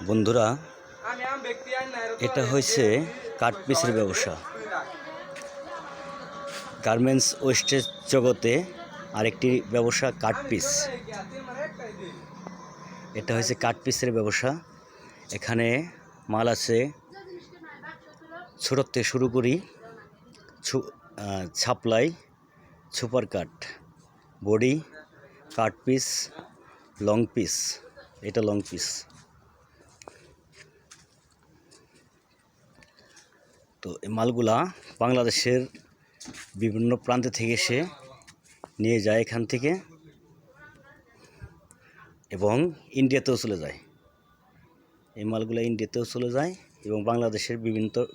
বন্ধুরা, এটা হয়েছে কাঠপিসের ব্যবসা। গার্মেন্টস ওয়েস্টের জগতে আরেকটি ব্যবসা কাঠপিস। এটা হয়েছে কাঠপিসের ব্যবসা। এখানে মাল আছে ছোট থেকে শুরু করি, ছাপলাই, super cut, body, cut piece, long piece. এটা লং পিস। তো এই মালগুলা বাংলাদেশের বিভিন্ন প্রান্ত থেকে এসে নিয়ে যায় এখান থেকে, এবং ইন্ডিয়াতেও চলে যায়। এই মালগুলা ইন্ডিয়াতেও চলে যায় এবং বাংলাদেশের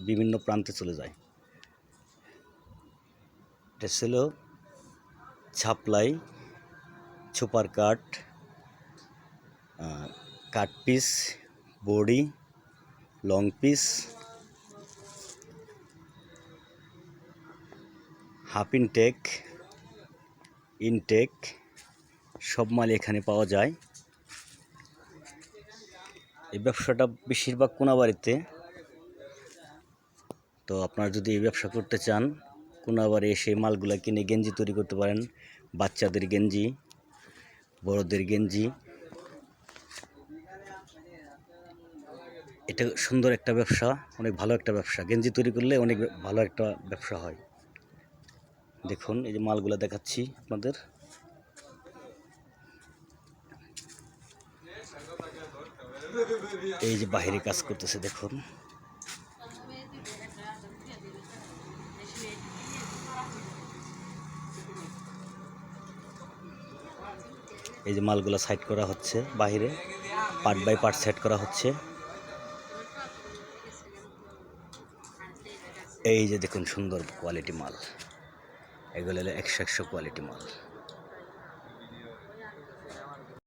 বিভিন্ন প্রান্তে চলে যায়। এটা ছিল ছাপলাই, super cut, cut piece, body, long piece, half intake সব মাল এখানে পাওয়া যায়। এই ব্যবসাটা বেশিরভাগ কোনাবাড়িতে। তো আপনারা যদি এই ব্যবসা করতে চান, কোনাবাড়ি এসে মালগুলা কিনে গেঞ্জি তৈরি করতে পারেন। বাচ্চাদের গেঞ্জি, বড়দের গেঞ্জি। এটা সুন্দর একটা ব্যবসা, অনেক ভালো একটা ব্যবসা। গেঞ্জি তৈরি করলে অনেক ভালো একটা ব্যবসা হয়। দেখুন, এই যে মালগুলা দেখাচ্ছি আপনাদের। এই যে বাহিরে কাজ করতেছে, দেখুন। এই যে মালগুলা সাইড করা হচ্ছে বাহিরে, পার্ট বাই পার্ট সেট করা হচ্ছে। এই যে দেখুন, সুন্দর কোয়ালিটি মাল। এগুলো হলো 100 কোয়ালিটি মাল।